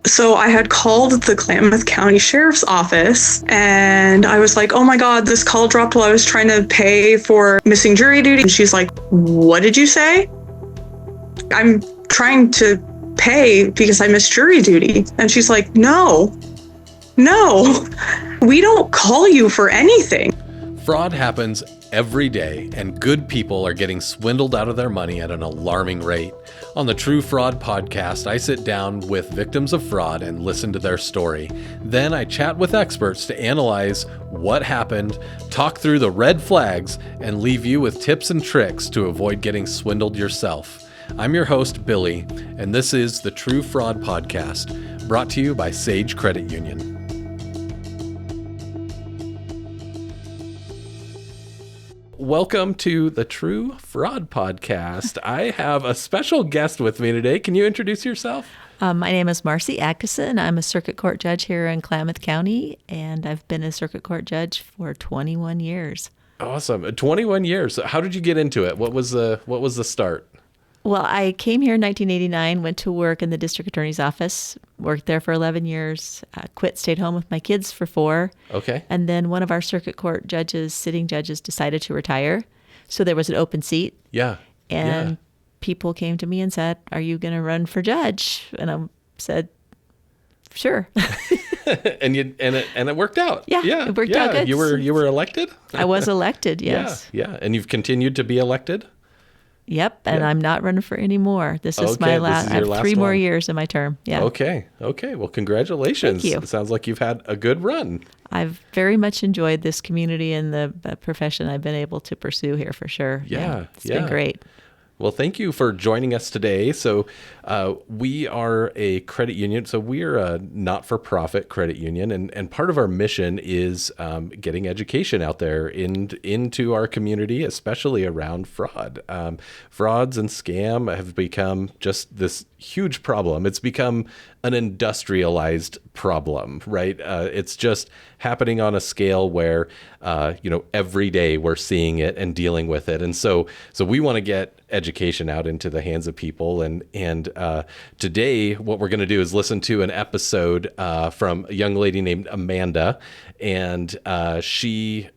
So I had called the Klamath County Sheriff's Office and I was like, oh my God, this call dropped while I was trying to pay for missing jury duty. And she's like, what did you say? I'm trying to pay because I missed jury duty. And she's like, no, we don't call you for anything. Fraud happens every day, and good people are getting swindled out of their money at an alarming rate. On the True Fraud podcast, I sit down with victims of fraud and listen to their story. Then I chat with experts to analyze what happened, talk through the red flags, and leave you with tips and tricks to avoid getting swindled yourself. I'm your host, Billy, and this is the True Fraud podcast, brought to you by Sage Credit Union. Welcome to the True Fraud Podcast. I have a special guest with me today. Can you introduce yourself? My name is Marci Adkisson. I'm a circuit court judge here in Klamath County, and I've been a circuit court judge for 21 years. Awesome. 21 years. How did you get into it? What was the start? Well, I came here in 1989, went to work in the district attorney's office, worked there for 11 years, quit, stayed home with my kids for 4. Okay. And then one of our circuit court sitting judges, decided to retire. So there was an open seat. Yeah. And people came to me and said, are you going to run for judge? And I said, sure. and it worked out. Yeah, it worked out good. You were elected? I was elected, yes. Yeah. And you've continued to be elected? Yep, and I'm not running for any more. This is my last. I have 3 more years in my term. Yeah. Okay. Well, congratulations. Thank you. It sounds like you've had a good run. I've very much enjoyed this community and the profession I've been able to pursue here for sure. It's been great. Well, thank you for joining us today. So we are a credit union. So we're a not-for-profit credit union. And part of our mission is getting education out there into our community, especially around fraud. Frauds and scam have become just this huge problem. It's become an industrialized problem, right? It's just happening on a scale where, every day we're seeing it and dealing with it. And so we want to get education out into the hands of people. And today, what we're going to do is listen to an episode from a young lady named Amanda, and she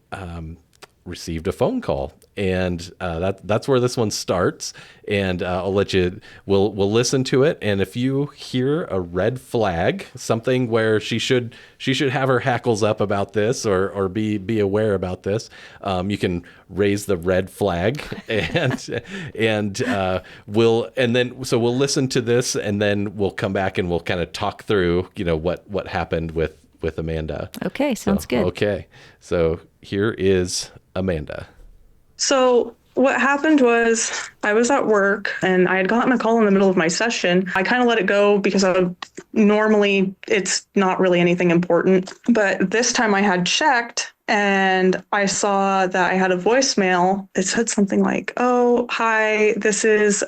received a phone call. And that's where this one starts. And we'll listen to it. And if you hear a red flag, something where she should have her hackles up about this or be aware about this, you can raise the red flag we'll listen to this, and then we'll come back and we'll kind of talk through, what happened with Amanda. Okay, sounds good. Okay. So here is Amanda. So what happened was I was at work and I had gotten a call in the middle of my session. I kind of let it go because normally it's not really anything important. But this time I had checked and I saw that I had a voicemail. It said something like, oh, hi, this is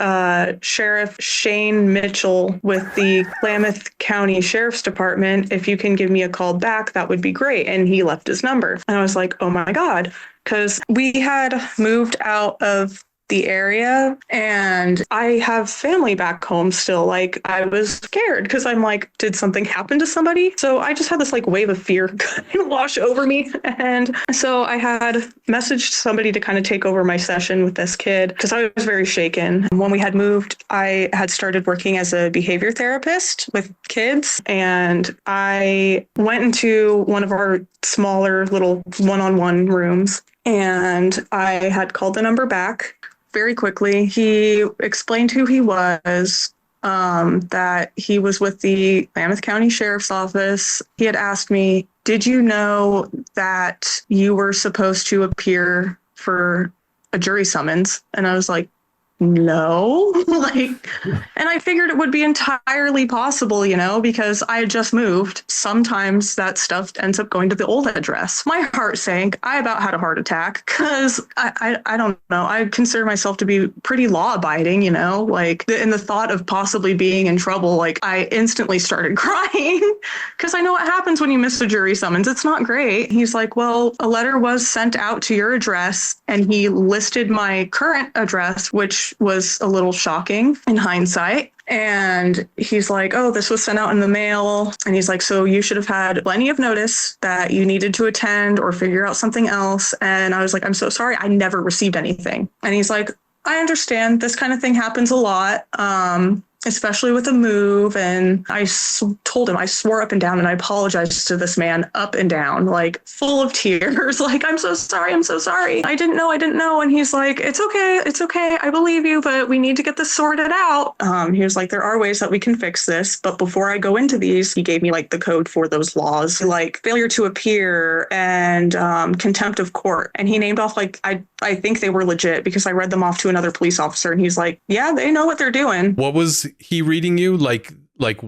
Sheriff Shane Mitchell with the Klamath County Sheriff's Department. If you can give me a call back, that would be great. And he left his number. And I was like, oh my God. Because we had moved out of the area and I have family back home still. Like, I was scared because I'm like, did something happen to somebody? So I just had this wave of fear kind of wash over me. And so I had messaged somebody to kind of take over my session with this kid because I was very shaken. When we had moved, I had started working as a behavior therapist with kids, and I went into one of our smaller little one-on-one rooms, and I had called the number back very quickly. He explained who he was, that he was with the Klamath County Sheriff's Office. He had asked me, did you know that you were supposed to appear for a jury summons? And I was like, no, and I figured it would be entirely possible, because I had just moved. Sometimes that stuff ends up going to the old address. My heart sank. I about had a heart attack because I don't know. I consider myself to be pretty law abiding, in the thought of possibly being in trouble, I instantly started crying because I know what happens when you miss a jury summons. It's not great. He's like, well, a letter was sent out to your address, and he listed my current address, which was a little shocking in hindsight. And he's like, oh, this was sent out in the mail. And he's like, so you should have had plenty of notice that you needed to attend or figure out something else. And I was like, I'm so sorry. I never received anything. And he's like, I understand this kind of thing happens a lot. Especially with a move. And I told him, I swore up and down, and I apologized to this man up and down, like full of tears. Like, I'm so sorry. I'm so sorry. I didn't know. And he's like, it's okay. I believe you, but we need to get this sorted out. He was like, there are ways that we can fix this. But before I go into these, he gave me like the code for those laws, like failure to appear and contempt of court. And he named off like, I think they were legit because I read them off to another police officer, and he's like, yeah, they know what they're doing. What was he reading you? Like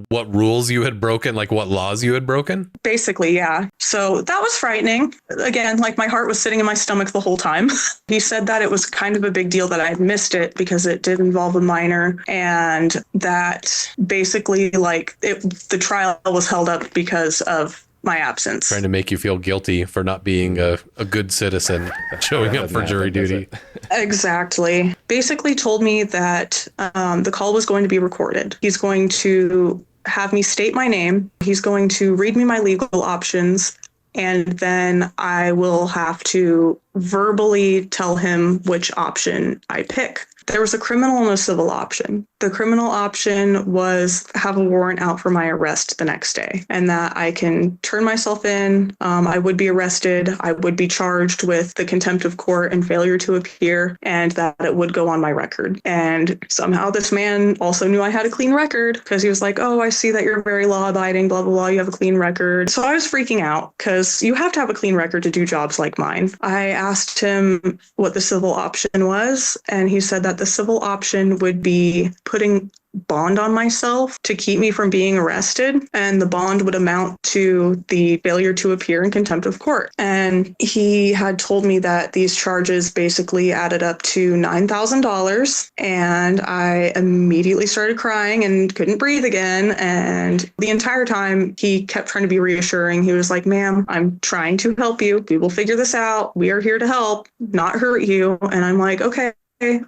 what rules you had broken, like what laws you had broken? Basically, yeah. So that was frightening. Again, like my heart was sitting in my stomach the whole time. He said that it was kind of a big deal that I had missed it because it did involve a minor, and that basically like the trial was held up because of my absence. Trying to make you feel guilty for not being a good citizen, showing up for jury duty. Exactly. Basically told me that the call was going to be recorded. He's going to have me state my name. He's going to read me my legal options. And then I will have to verbally tell him which option I pick. There was a criminal and a civil option. The criminal option was have a warrant out for my arrest the next day, and that I can turn myself in. I would be arrested. I would be charged with the contempt of court and failure to appear, and that it would go on my record. And somehow this man also knew I had a clean record because he was like, oh, I see that you're very law-abiding, blah, blah, blah. You have a clean record. So I was freaking out because you have to have a clean record to do jobs like mine. I asked him what the civil option was, and he said that the civil option would be putting bond on myself to keep me from being arrested, and the bond would amount to the failure to appear in contempt of court. And he had told me that these charges basically added up to $9,000, and I immediately started crying and couldn't breathe again. And the entire time he kept trying to be reassuring. He was like, ma'am, I'm trying to help you. We will figure this out. We are here to help, not hurt you. And I'm like, okay. And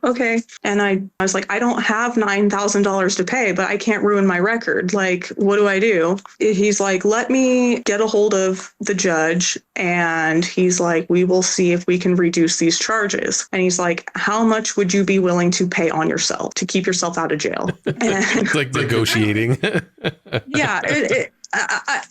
I was like, I don't have $9,000 to pay, but I can't ruin my record. Like, what do I do? He's like, let me get a hold of the judge. And he's like, we will see if we can reduce these charges. And he's like, how much would you be willing to pay on yourself to keep yourself out of jail? And it's like negotiating. Yeah.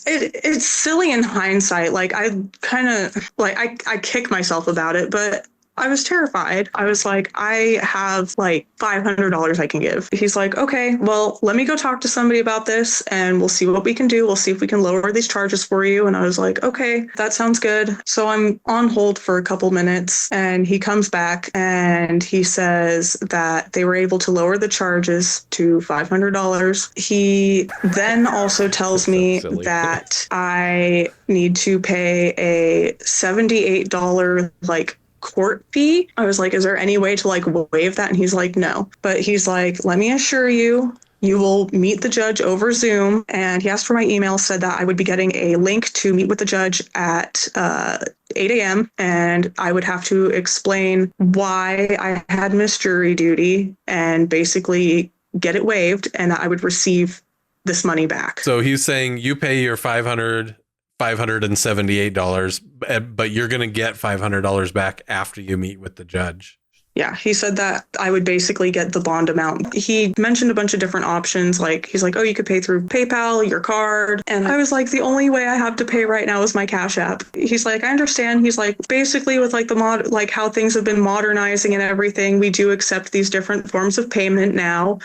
It's silly in hindsight. Like I kind of like I kick myself about it, but I was terrified. I was like, I have like $500 I can give. He's like, okay, well, let me go talk to somebody about this and we'll see what we can do. We'll see if we can lower these charges for you. And I was like, okay, that sounds good. So I'm on hold for a couple minutes, and he comes back and he says that they were able to lower the charges to $500. He then also tells me that I need to pay a $78 like court fee. I was like, is there any way to like waive that? And he's like, no. But he's like, let me assure you, you will meet the judge over Zoom. And he asked for my email, said that I would be getting a link to meet with the judge at 8 a.m. And I would have to explain why I had missed jury duty and basically get it waived, and that I would receive this money back. So he's saying you pay your $578, but you're going to get $500 back after you meet with the judge. Yeah, he said that I would basically get the bond amount. He mentioned a bunch of different options. Like, he's like, oh, you could pay through PayPal, your card. And I was like, the only way I have to pay right now is my Cash App. He's like, I understand. He's like, basically with like like how things have been modernizing and everything, we do accept these different forms of payment now.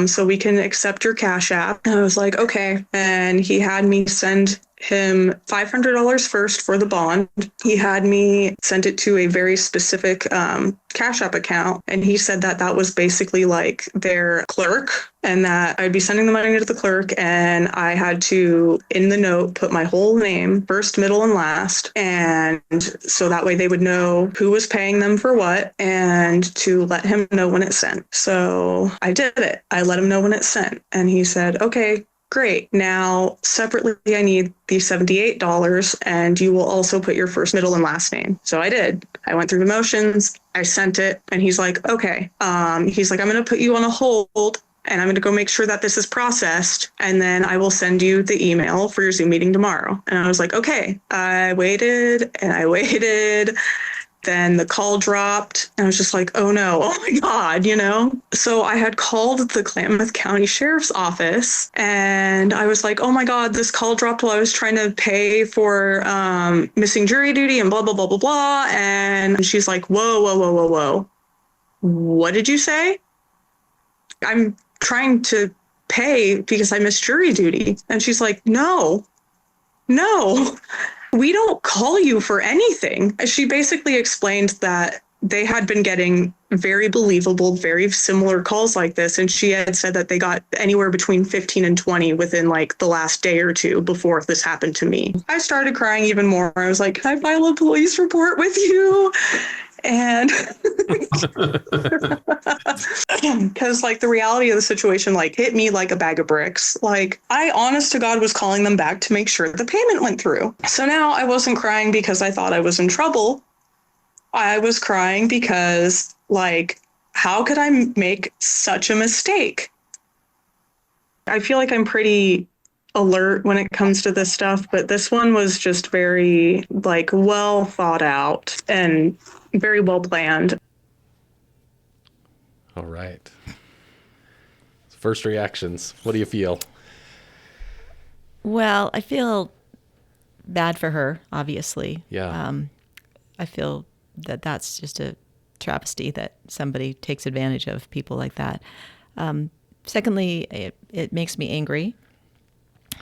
So we can accept your Cash App. And I was like, okay. And he had me send him $500 first for the bond. He had me send it to a very specific Cash App account. And he said that that was basically like their clerk, and that I'd be sending the money to the clerk, and I had to, in the note, put my whole name, first, middle, and last. And so that way they would know who was paying them for what, and to let him know when it's sent. So I did it. I let him know when it's sent. And he said, okay, great. Now, separately, I need the $78, and you will also put your first, middle, and last name. So I did. I went through the motions. I sent it, and he's like, okay. He's like, I'm going to put you on a hold, and I'm going to go make sure that this is processed. And then I will send you the email for your Zoom meeting tomorrow. And I was like, okay. I waited and I waited. Then the call dropped and I was just like, oh no, oh my God, So I had called the Klamath County Sheriff's Office and I was like, oh my God, this call dropped while I was trying to pay for missing jury duty and blah, blah, blah, blah, blah. And she's like, whoa, whoa, whoa, whoa, whoa. What did you say? I'm trying to pay because I missed jury duty. And she's like, no. We don't call you for anything. She basically explained that they had been getting very believable, very similar calls like this. And she had said that they got anywhere between 15 and 20 within like the last day or two before this happened to me. I started crying even more. I was like, can I file a police report with you? And because like the reality of the situation like hit me like a bag of bricks. Like I honest to God was calling them back to make sure the payment went through. So now I wasn't crying because I thought I was in trouble. I was crying because like, how could I make such a mistake? I feel like I'm pretty alert when it comes to this stuff, but this one was just very like well thought out and very well planned. All right. First reactions. What do you feel? Well, I feel bad for her, obviously. Yeah. I feel that that's just a travesty that somebody takes advantage of people like that. Secondly, it makes me angry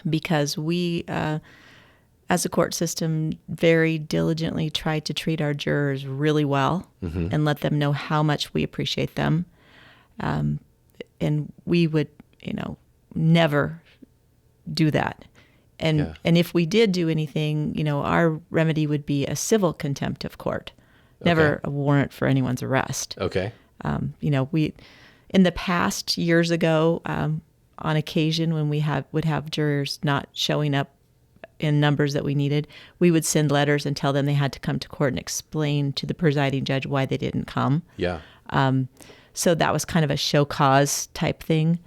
because we, as a court system, very diligently try to treat our jurors really well and let them know how much we appreciate them. And we would, never do that. And if we did do anything, our remedy would be a civil contempt of court, never a warrant for anyone's arrest. Okay. We, in the past years ago, on occasion when we would have jurors not showing up in numbers that we needed, we would send letters and tell them they had to come to court and explain to the presiding judge why they didn't come. Yeah. So that was kind of a show cause type thing.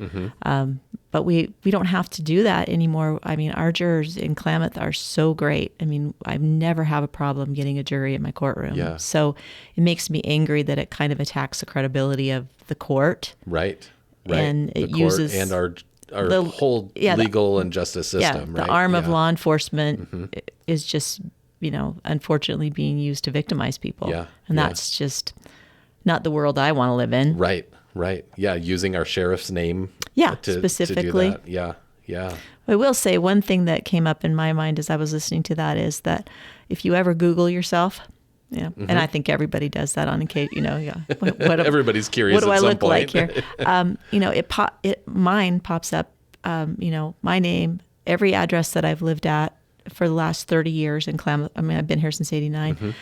But we don't have to do that anymore. I mean, our jurors in Klamath are so great. I mean, I never have a problem getting a jury in my courtroom. Yeah. So it makes me angry that it kind of attacks the credibility of the court. Right. And the it court uses and our whole legal and justice system. The arm of law enforcement is just, unfortunately being used to victimize people. Yeah. And that's just not the world I want to live in. Right. Yeah, using our sheriff's name. Specifically. To do that. Yeah. I will say one thing that came up in my mind as I was listening to that is that if you ever Google yourself, and I think everybody does that on occasion, Everybody's curious. What do at I some look point. like here? Mine pops up. My name, every address that I've lived at for the last 30 years in Klamath. I mean, I've been here since '89.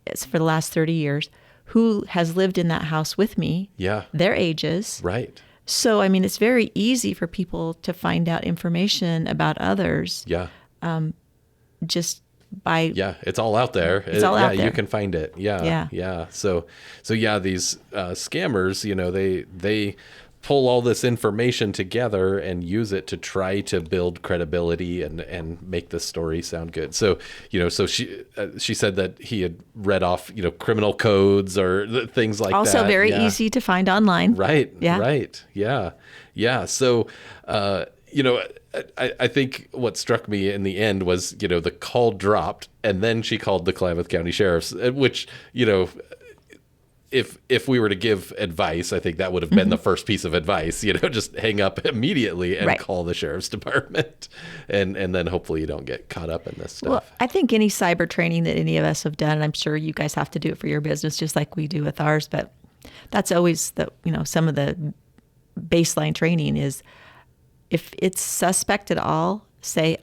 It's for the last 30 years. Who has lived in that house with me? Yeah. Their ages. Right. So, I mean, it's very easy for people to find out information about others. Yeah. Just by. Yeah, it's all out there. It's all out there. You can find it. Yeah. So these scammers, they pull all this information together and use it to try to build credibility and make the story sound good. So, so she said that he had read off, criminal codes or things like that. Also very easy to find online. Right. Yeah. Right. Yeah. So, I think what struck me in the end was, the call dropped and then she called the Klamath County Sheriff's, which, if we were to give advice, I think that would have been the first piece of advice, just hang up immediately and call the sheriff's department. And then hopefully you don't get caught up in this stuff. Well, I think any cyber training that any of us have done, and I'm sure you guys have to do it for your business just like we do with ours, but that's always some of the baseline training is if it's suspect at all, say,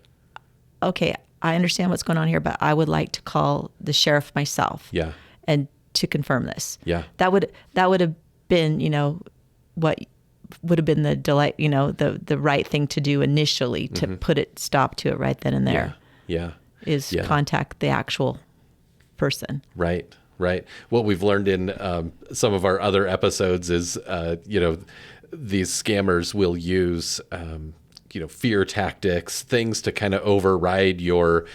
okay, I understand what's going on here, but I would like to call the sheriff myself. Yeah. And to confirm this. Yeah. That would have been, what would have been the delight, the right thing to do initially to put it stop to it right then and there. Yeah. Is contact the actual person. Right. What we've learned in some of our other episodes is, these scammers will use, fear tactics, things to kind of override your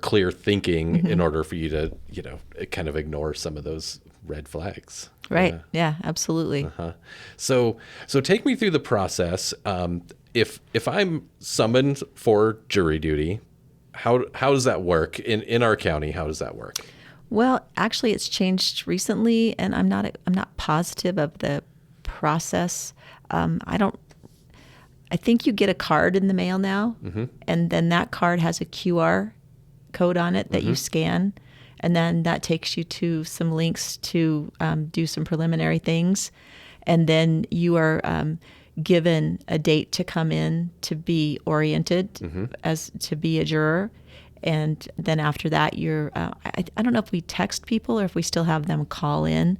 clear thinking in order for you to, kind of ignore some of those red flags. Right. Yeah, absolutely. So take me through the process. If I'm summoned for jury duty, how does that work in our county? How does that work? Well, actually, it's changed recently, and I'm not positive of the process. I think you get a card in the mail now, and then that card has a QR code on it that you scan, and then that takes you to some links to do some preliminary things, and then you are given a date to come in to be oriented as to be a juror. And then after that, you're, I don't know if we text people or if we still have them call in.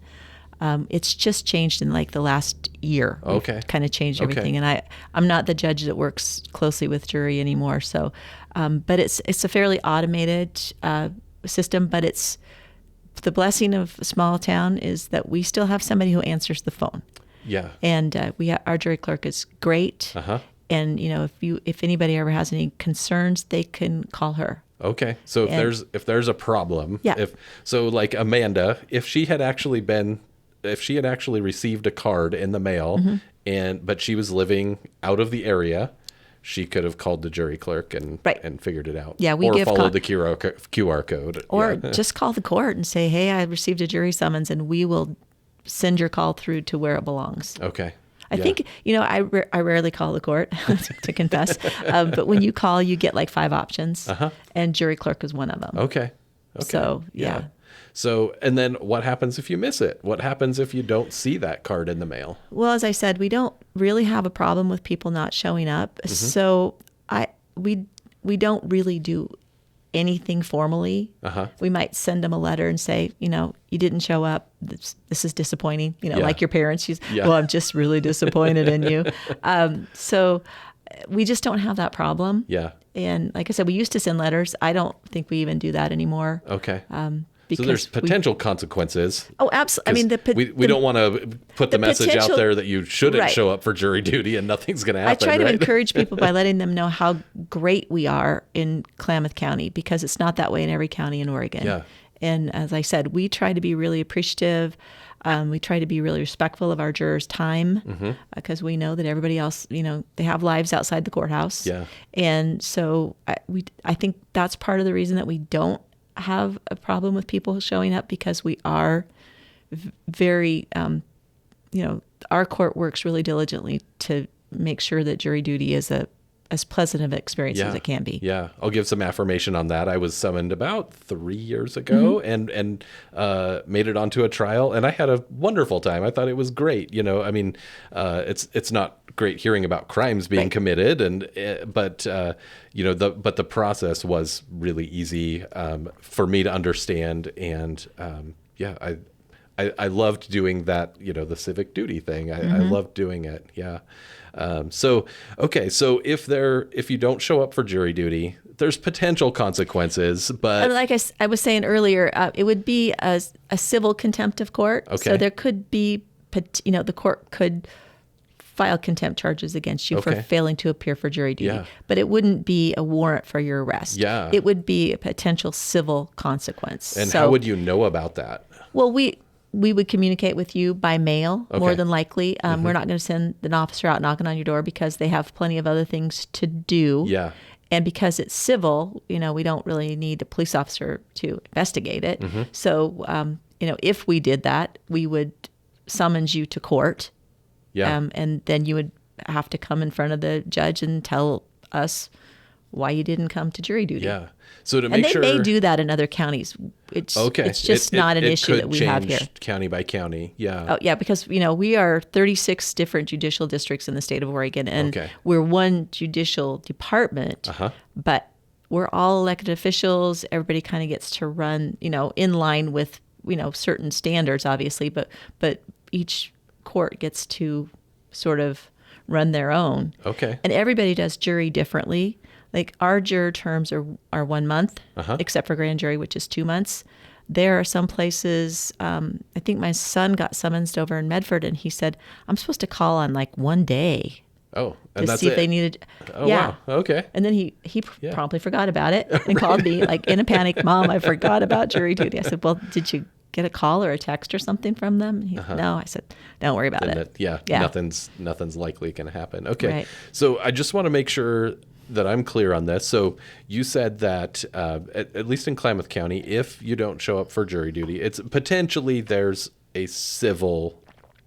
It's just changed in like the last year. Okay. We've kind of changed everything. And I'm not the judge that works closely with jury anymore. So, but it's a fairly automated system, but it's the blessing of a small town is that we still have somebody who answers the phone. Yeah. And our jury clerk is great. And if anybody ever has any concerns, they can call her. Okay. So if there's a problem, Yeah. So like Amanda, if she had actually received a card in the mail but she was living out of the area, she could have called the jury clerk and figured it out. Yeah, or followed the QR code. Or just call the court and say, "Hey, I received a jury summons," and we will send your call through to where it belongs. Okay. I think, I rarely call the court, to confess. But when you call, you get like 5 options, and jury clerk is one of them. Okay. So, yeah. So, and then what happens if you miss it? What happens if you don't see that card in the mail? Well, as I said, we don't really have a problem with people not showing up. So we don't really do anything formally. We might send them a letter and say, you didn't show up. This is disappointing. Like your parents. Well, I'm just really disappointed in you. So we just don't have that problem. Yeah. And like I said, we used to send letters. I don't think we even do that anymore. Okay. So there's potential consequences. Oh, absolutely. I mean, we don't want to put the message out there that you shouldn't show up for jury duty and nothing's going to happen. I try to encourage people by letting them know how great we are in Klamath County, because it's not that way in every county in Oregon. Yeah. And as I said, we try to be really appreciative. We try to be really respectful of our jurors' time, because we know that everybody else, they have lives outside the courthouse. Yeah. And so I think that's part of the reason that we don't have a problem with people showing up, because we are very, our court works really diligently to make sure that jury duty is as pleasant of an experience as it can be. Yeah. I'll give some affirmation on that. I was summoned about 3 years ago and made it onto a trial, and I had a wonderful time. I thought it was great. It's not great hearing about crimes being committed, but the process was really easy for me to understand, and I loved doing that. The civic duty thing. I loved doing it. Yeah. So if you don't show up for jury duty, there's potential consequences, but like I was saying earlier, it would be a civil contempt of court. Okay. So there could be, the court could file contempt charges against you for failing to appear for jury duty, but it wouldn't be a warrant for your arrest. Yeah. It would be a potential civil consequence. And how would you know about that? Well, we would communicate with you by mail, more than likely. We're not going to send an officer out knocking on your door, because they have plenty of other things to do. Yeah. And because it's civil, we don't really need a police officer to investigate it. So, if we did that, we would summons you to court. Yeah. And then you would have to come in front of the judge and tell us why you didn't come to jury duty. Yeah. So to make sure, and they may do that in other counties. It's just not an issue that we have here. County by county. Yeah. Oh yeah, because we are 36 different judicial districts in the state of Oregon, and we're one judicial department. But we're all elected officials. Everybody kind of gets to run, in line with certain standards, obviously. But each court gets to sort of run their own. Okay. And everybody does jury differently. Like our juror terms are 1 month, except for grand jury, which is 2 months. There are some places, I think my son got summoned over in Medford, and he said, I'm supposed to call on like one day Oh, and to that's see if it. they needed. Oh, Yeah. wow. Okay. And then he promptly forgot about it and called me like in a panic, Mom, I forgot about jury duty. I said, well, did you get a call or a text or something from them? And he, no. I said, don't worry about And it. yeah, nothing's likely going to happen. Okay. Right. So I just want to make sure that I'm clear on this. So you said that at least in Klamath County, if you don't show up for jury duty, it's potentially there's a civil,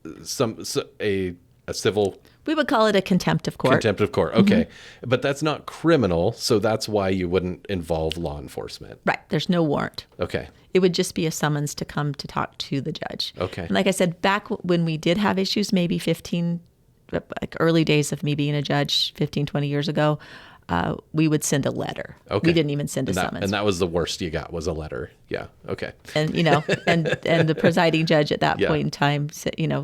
a civil We would call it a contempt of court. contempt of court. Okay. But that's not criminal. So that's why you wouldn't involve law enforcement. Right. There's no warrant. Okay. It would just be a summons to come to talk to the judge. Okay. And like I said, back when we did have issues, maybe like early days of me being a judge 15, 20 years ago, we would send a letter. Okay. We didn't even send a summons. And that was the worst you got was a letter. Yeah. Okay. And, and the presiding judge at that Yeah. point in time,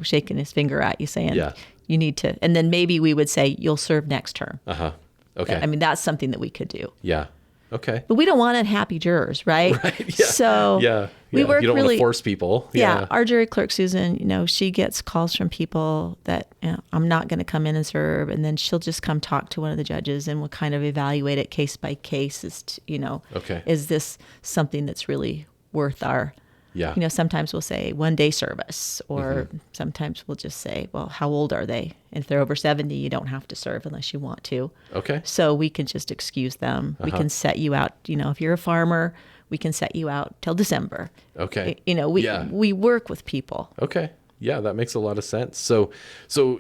shaking his finger at you saying, Yeah. you need to, and then maybe we would say, you'll serve next term. Uh-huh. Okay. I mean, that's something that we could do. Yeah. Okay. But we don't want unhappy jurors, right? Right. Yeah. So Yeah. we work you don't want really to force people. Yeah, our jury clerk, Susan, she gets calls from people that I'm not going to come in and serve, and then she'll just come talk to one of the judges, and we'll kind of evaluate it case by case as to, Okay. is this something that's really worth our, Yeah. sometimes we'll say 1 day service, or sometimes we'll just say, well, how old are they? And if they're over 70, you don't have to serve unless you want to. Okay. So we can just excuse them. We can set you out, if you're a farmer, we can set you out till December. Okay. We work with people. Okay. Yeah, that makes a lot of sense. So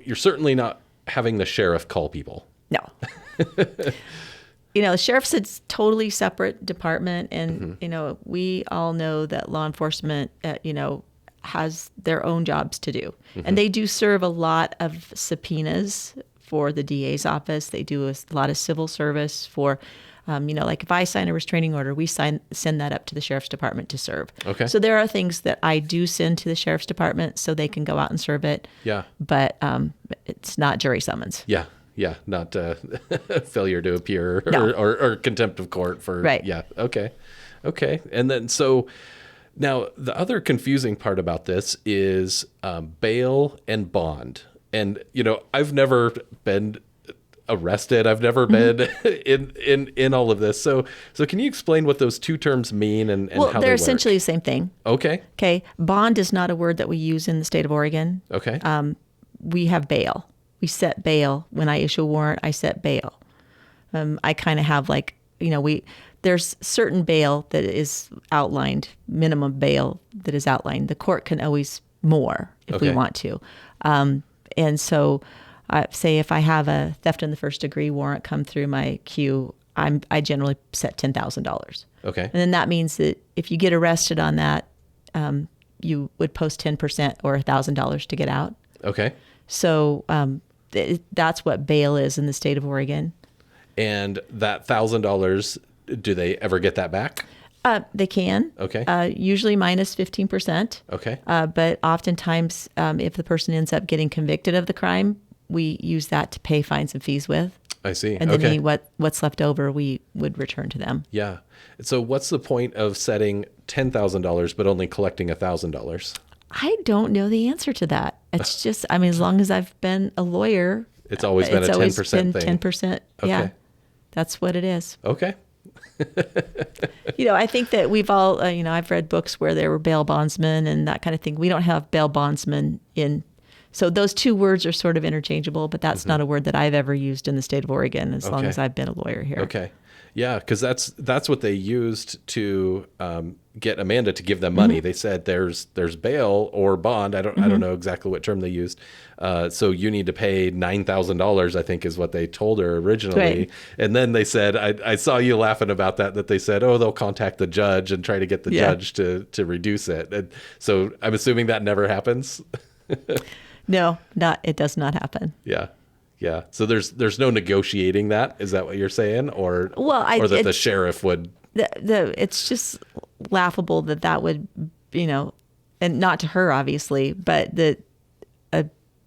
you're certainly not having the sheriff call people. No. The sheriff's a totally separate department, and we all know that law enforcement, has their own jobs to do, and they do serve a lot of subpoenas for the DA's office. They do a lot of civil service for, like if I sign a restraining order, we send that up to the sheriff's department to serve. Okay. So there are things that I do send to the sheriff's department so they can go out and serve it. Yeah. But it's not jury summons. Yeah. Yeah. Not failure to appear No. or contempt of court for. Right. Yeah. Okay. Okay. And then so now the other confusing part about this is bail and bond. And, I've never been arrested. I've never been in all of this. So can you explain what those two terms mean and how they're they work? essentially the same thing. Okay. Okay. Bond is not a word that we use in the state of Oregon. Okay. We have bail. We set bail. When I issue a warrant, I set bail. I kind of have there's certain bail that is outlined, minimum bail that is outlined. The court can always more if we Okay. want to. And so say if I have a theft in the first degree warrant come through my queue, I generally set $10,000. Okay. And then that means that if you get arrested on that, you would post 10% or $1,000 to get out. Okay. So that's what bail is in the state of Oregon. And that $1,000, do they ever get that back? They can. Okay. Usually minus 15%. Okay. But oftentimes, if the person ends up getting convicted of the crime, we use that to pay fines and fees with. I see. And Okay. then what's left over, we would return to them. Yeah. So what's the point of setting $10,000 but only collecting $1,000? I don't know the answer to that. It's just, as long as I've been a lawyer, It's always been a 10% thing. 10%. Yeah. Okay. That's what it is. Okay. I think that we've all, I've read books where there were bail bondsmen and that kind of thing. We don't have bail bondsmen so those two words are sort of interchangeable, but that's not a word that I've ever used in the state of Oregon as long Okay. as I've been a lawyer here. Okay. Yeah, because that's what they used to get Amanda to give them money. They said there's bail or bond. I don't know exactly what term they used. So you need to pay $9,000, I think is what they told her originally. Right. And then they said, I saw you laughing about that they said, oh, they'll contact the judge and try to get the judge to reduce it. And so I'm assuming that never happens. No, it does not happen. Yeah. Yeah. So there's no negotiating that. Is that what you're saying? Or or that the sheriff would. It's just laughable that would, and not to her, obviously, but that a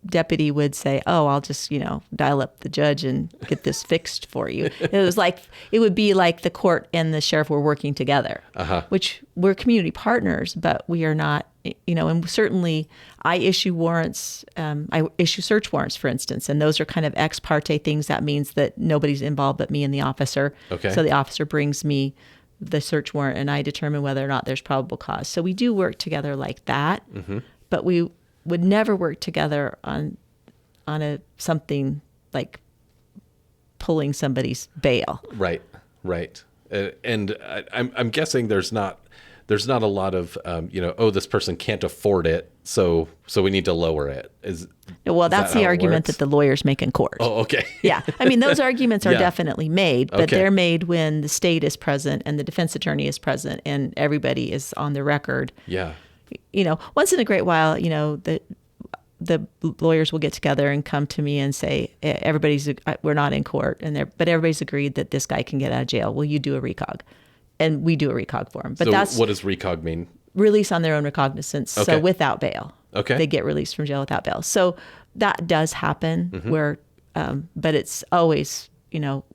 deputy would say, "Oh, I'll just, dial up the judge and get this fixed for you." It would be like the court and the sheriff were working together, which we're community partners, but we are not, and certainly I issue warrants. I issue search warrants, for instance, and those are kind of ex parte things. That means that nobody's involved but me and the officer. Okay. So the officer brings me the search warrant and I determine whether or not there's probable cause. So we do work together like that, but we would never work together on something like pulling somebody's bail. Right. And I'm guessing there's not a lot of this person can't afford it, so we need to lower it. That's the argument that the lawyers make in court. Oh, okay. Yeah. I mean, those arguments are definitely made, but Okay. they're made when the state is present and the defense attorney is present and everybody is on the record. Yeah. Once in a great while, the lawyers will get together and come to me and say, we're not in court, but everybody's agreed that this guy can get out of jail. Will you do a recog? And we do a recog for him. But What does recog mean? Release on their own recognizance. Okay. So without bail. Okay. They get released from jail without bail. So that does happen where, but it's always,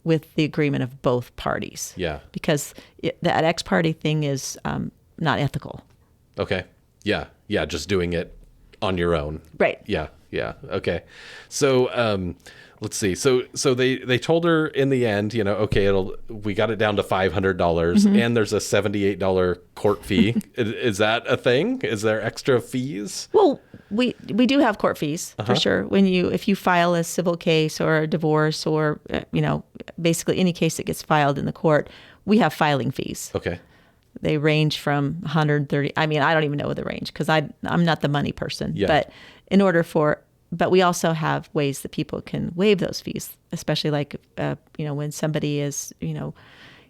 with the agreement of both parties. Yeah. Because that ex parte thing is not ethical. Okay. Yeah. Just doing it on your own. Right. Yeah. Okay. So, let's see. So they told her in the end, we got it down to $500 and there's a $78 court fee. Is that a thing? Is there extra fees? Well, we do have court fees for sure. If you file a civil case or a divorce or, basically any case that gets filed in the court, we have filing fees. Okay. They range from 130. I mean, I don't even know the range because I'm not the money person. Yeah. But we also have ways that people can waive those fees, especially like, when somebody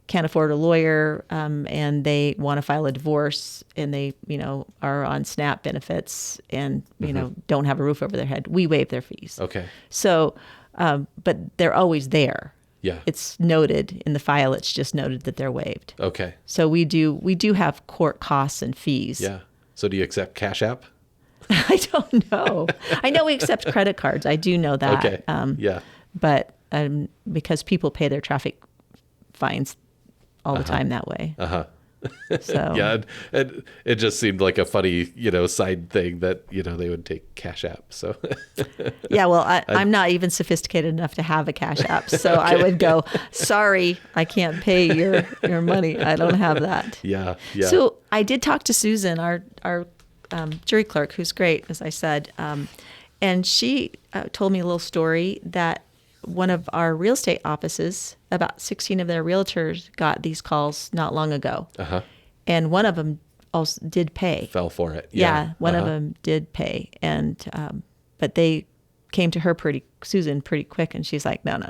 can't afford a lawyer and they want to file a divorce and they, are on SNAP benefits and, don't have a roof over their head. We waive their fees. Okay. So, but they're always there. Yeah. It's noted in the file. It's just noted that they're waived. Okay. So we do have court costs and fees. Yeah. So do you accept Cash App? I don't know. I know we accept credit cards. I do know that. Okay. Yeah. But because people pay their traffic fines all the time that way. So Yeah. It just seemed like a funny, side thing that, they would take Cash App. So yeah, well, I'm not even sophisticated enough to have a Cash App. So I would go, sorry, I can't pay your money. I don't have that. Yeah. So I did talk to Susan, our jury clerk, who's great, as I said. And she told me a little story that one of our real estate offices, about 16 of their realtors got these calls not long ago. And one of them also did pay. Fell for it. Yeah, one of them did pay. And but they came to her Susan pretty quick, and she's like, no.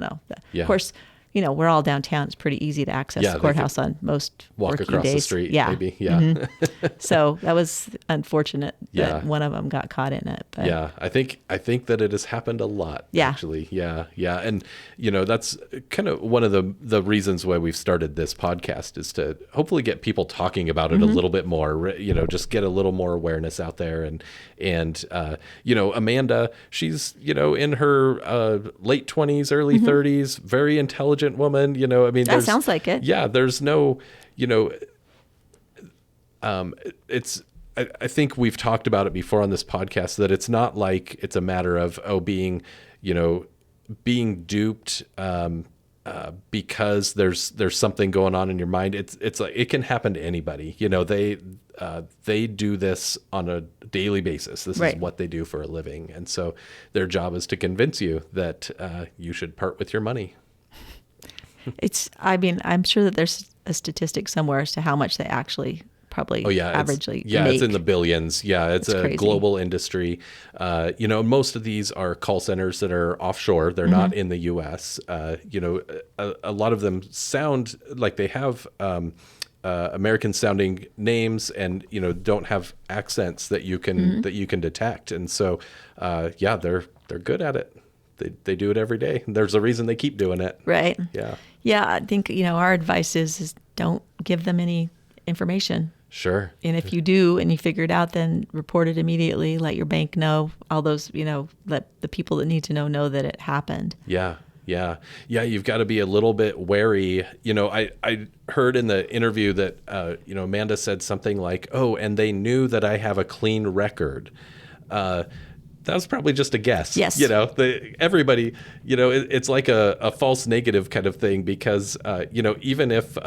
Yeah. Of course, we're all downtown. It's pretty easy to access the courthouse on most walk working across days. the street, yeah. maybe. Yeah. So that was unfortunate Yeah. that one of them got caught in it. But Yeah, I think that it has happened a lot. Yeah. Actually, yeah, and that's kind of one of the reasons why we've started this podcast is to hopefully get people talking about it a little bit more. Just get a little more awareness out there, and Amanda, she's in her late 20s, early 30s, very intelligent woman. I mean, that sounds like it. Yeah, there's no, it's. I think we've talked about it before on this podcast that it's not like it's a matter of being duped because there's something going on in your mind. It's like it can happen to anybody. They do this on a daily basis. This Right. is what they do for a living, and so their job is to convince you that you should part with your money. I'm sure that there's a statistic somewhere as to how much they actually probably averagely make. It's in the billions. Yeah, it's a crazy. global industry. Most of these are call centers that are offshore. They're not in the U.S. A lot of them sound like they have American sounding names and don't have accents that you can detect. And so they're good at it. They do it every day. There's a reason they keep doing it. Right. Yeah. Yeah, I think our advice is don't give them any information. Sure. And if you do and you figure it out, then report it immediately. Let your bank know. All those, let the people that need to know that it happened. Yeah. Yeah. Yeah. You've got to be a little bit wary. I heard in the interview that, Amanda said something like, oh, and they knew that I have a clean record. That was probably just a guess. Yes. Everybody, it's like a false negative kind of thing because, even if,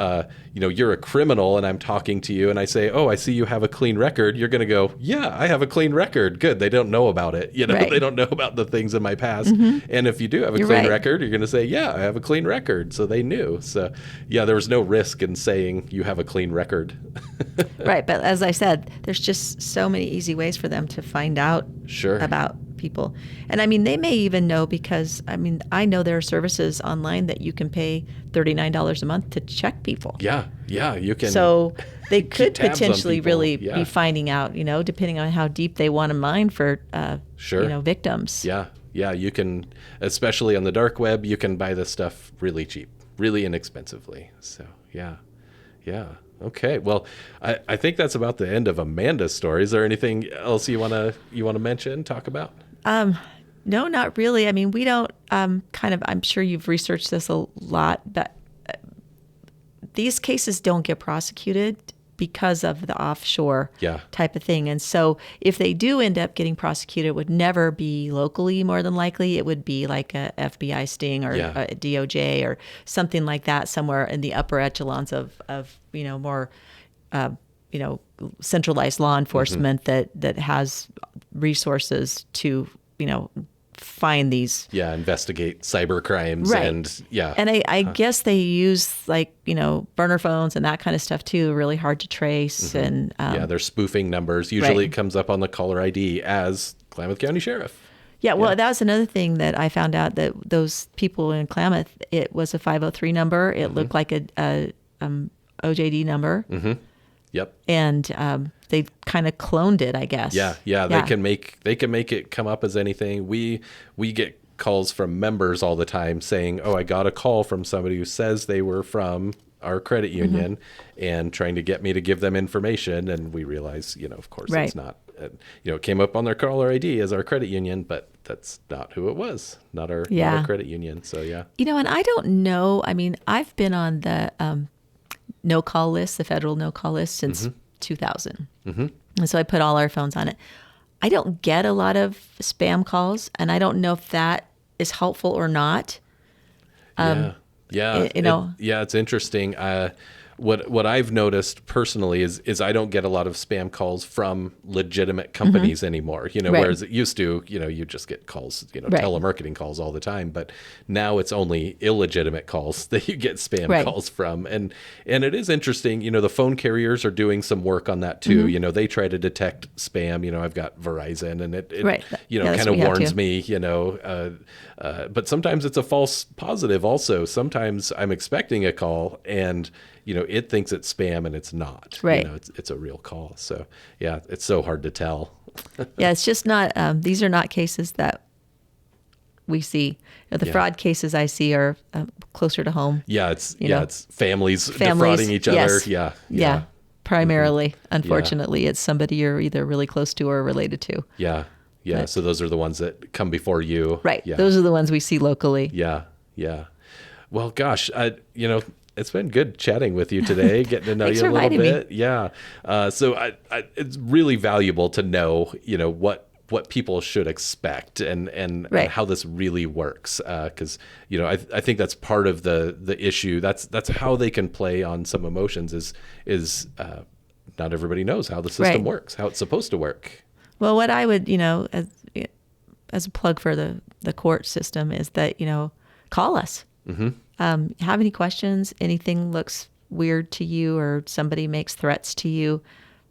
you're a criminal and I'm talking to you and I say, oh, I see you have a clean record, you're going to go, yeah, I have a clean record. Good. They don't know about it. Right. They don't know about the things in my past. And if you do have a clean record, you're going to say, yeah, I have a clean record. So they knew. So yeah, there was no risk in saying you have a clean record. Right. But as I said, there's just so many easy ways for them to find out Sure. about people. And they may even know because, I know there are services online that you can pay $39 a month to check people. Yeah. Yeah. You can. So they could tabs on potentially people. really Yeah. be finding out, depending on how deep they want to mine for, Sure. victims. Yeah. Yeah. You can, especially on the dark web, you can buy this stuff really cheap, really inexpensively. So yeah. Yeah. Okay. Well, I think that's about the end of Amanda's story. Is there anything else you want to mention, talk about? No, not really. We don't I'm sure you've researched this a lot, but these cases don't get prosecuted because of the offshore type of thing. And so if they do end up getting prosecuted, it would never be locally, more than likely. It would be like a FBI sting or a DOJ or something like that, somewhere in the upper echelons of more centralized law enforcement that has resources to find these. Yeah, investigate cyber crimes. Right. And I guess they use burner phones and that kind of stuff too, really hard to trace. And they're spoofing numbers. Usually it comes up on the caller ID as Klamath County Sheriff. Yeah, well, that was another thing that I found out, that those people in Klamath, it was a 503 number. It looked like a OJD number. Yep. And they kind of cloned it, I guess. Yeah. They can make it come up as anything. We get calls from members all the time saying, "Oh, I got a call from somebody who says they were from our credit union and trying to get me to give them information." And we realize, of course, it's not. It came up on their caller ID as our credit union, but that's not who it was. Not our credit union. So yeah. And I don't know. I've been on the no-call list, the federal no-call list, since 2000. And so I put all our phones on it. I don't get a lot of spam calls, and I don't know if that is helpful or not. It's interesting. What I've noticed personally is I don't get a lot of spam calls from legitimate companies anymore, whereas it used to, you just get calls, telemarketing calls all the time, but now it's only illegitimate calls that you get spam calls from. And it is interesting, the phone carriers are doing some work on that too. They try to detect spam. I've got Verizon, and it kind of warns me, but sometimes it's a false positive also. Sometimes I'm expecting a call and it thinks it's spam and it's not. Right. It's a real call. So yeah, it's so hard to tell. Yeah, it's just not. These are not cases that we see. The fraud cases I see are closer to home. Yeah, it's families defrauding each other. Yeah. Primarily, unfortunately, it's somebody you're either really close to or related to. Yeah. But, so those are the ones that come before you. Right. Yeah. Those are the ones we see locally. Yeah. Well, gosh, it's been good chatting with you today, getting to know you a little bit. Yeah. So it's really valuable to know, what people should expect and how this really works. Because, I think that's part of the issue. That's how they can play on some emotions is not everybody knows how the system works, how it's supposed to work. Well, what I would, as a plug for the court system is that, call us. Have any questions, anything looks weird to you or somebody makes threats to you,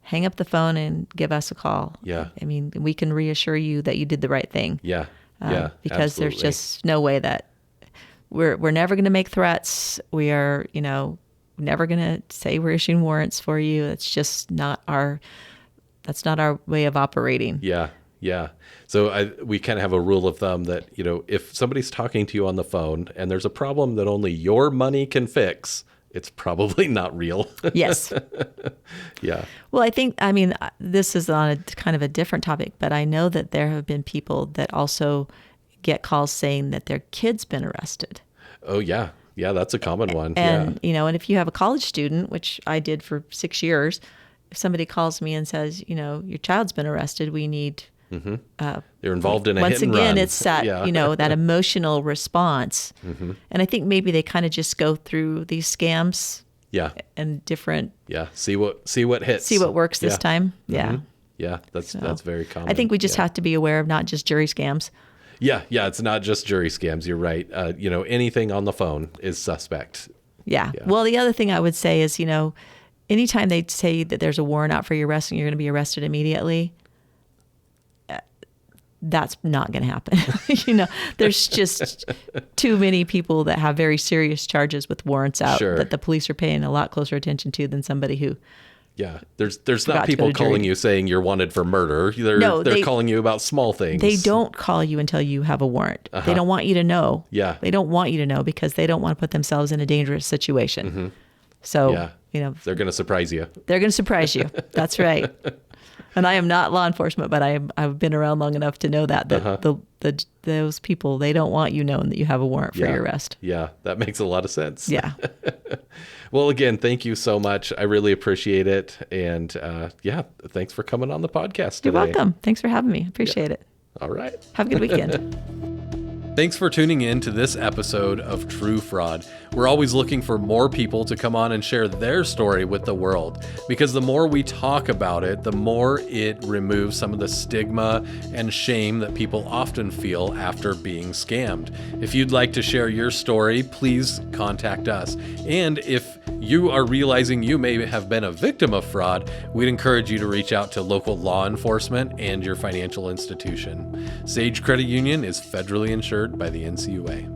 hang up the phone and give us a call. Yeah. We can reassure you that you did the right thing. Yeah. Because absolutely. there's just no way that we're never going to make threats. We are, never going to say we're issuing warrants for you. It's just that's not our way of operating. Yeah. So we kind of have a rule of thumb that, if somebody's talking to you on the phone and there's a problem that only your money can fix, it's probably not real. Yes. Yeah. Well, I mean, this is on a kind of a different topic, but I know that there have been people that also get calls saying that their kid's been arrested. Oh, yeah. Yeah, that's a common one. And, and if you have a college student, which I did for 6 years, if somebody calls me and says, your child's been arrested, we need... They're involved in a hit and run. Once again, it's that, that emotional response. And I think maybe they kind of just go through these scams. Yeah. And different. Yeah. See what hits. See what works this time. Yeah. Yeah. That's very common. I think we just have to be aware of not just jury scams. Yeah. Yeah. It's not just jury scams. You're right. Anything on the phone is suspect. Yeah. Well, the other thing I would say is, anytime they say that there's a warrant out for your arrest and you're going to be arrested immediately, that's not going to happen. There's just too many people that have very serious charges with warrants out that the police are paying a lot closer attention to than somebody who. Yeah, there's not people calling you saying you're wanted for murder. They're calling you about small things. They don't call you until you have a warrant. They don't want you to know. Yeah. They don't want you to know because they don't want to put themselves in a dangerous situation. So, they're going to surprise you. They're going to surprise you. That's right. And I am not law enforcement, but I've been around long enough to know that those people, they don't want you knowing that you have a warrant for your arrest. Yeah, that makes a lot of sense. Yeah. Well, again, thank you so much. I really appreciate it. And thanks for coming on the podcast today. You're welcome. Thanks for having me. Appreciate it. All right. Have a good weekend. Thanks for tuning in to this episode of True Fraud. We're always looking for more people to come on and share their story with the world, because the more we talk about it, the more it removes some of the stigma and shame that people often feel after being scammed. If you'd like to share your story, please contact us. And if you are realizing you may have been a victim of fraud, we'd encourage you to reach out to local law enforcement and your financial institution. Sage Credit Union is federally insured by the NCUA.